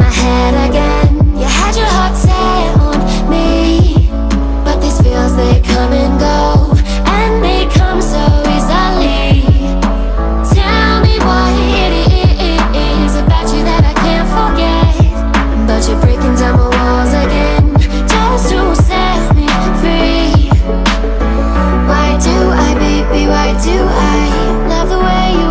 my head again. You had your heart set on me, but these feels, they come and go, and they come so easily. Tell me what it is about you that I can't forget, but you're breaking down my walls again, just to set me free. Why do I, baby, why do I love the way you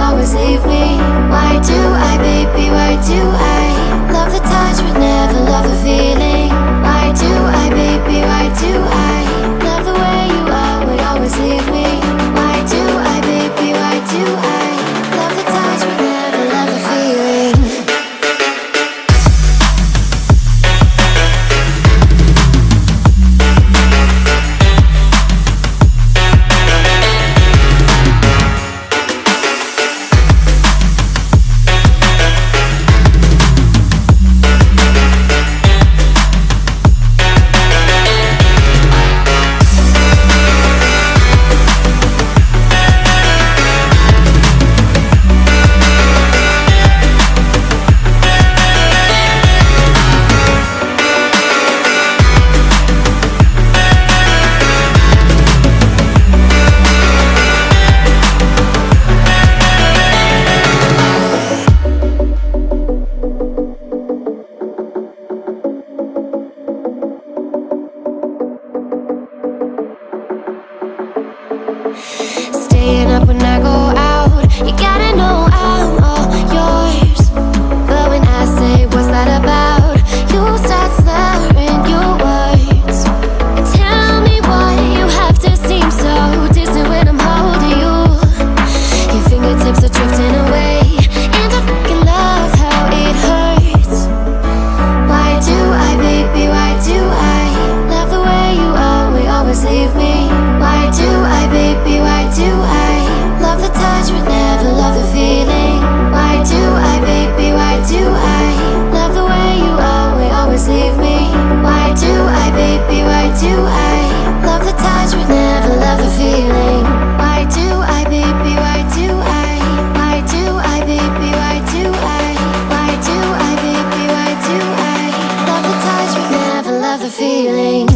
always leave me? Why do I, baby, why do I love the touch but never love the feeling? Why do I, baby, why do I love the way you always leave me? Why do I, baby, why do I love the touch but never love the feeling? Staying up when I go out, you gotta know I'm all yours. But when I say what's that about, you start slurring your words. Tell me why you have to seem so distant when I'm holding you. Your fingertips are drifting away, and I fucking love how it hurts. Why do I, baby, why do I love the way you always leave me? Why do I, baby, why do I love the touch but never love the feeling? Why do I, baby, why do I love the way you always leave me? Why do I, baby, why do I love the touch but never love the feeling? Why do I, baby, why do I? Why do I, baby, why do I? Why do I, baby, why do I love the touch but never love the feeling?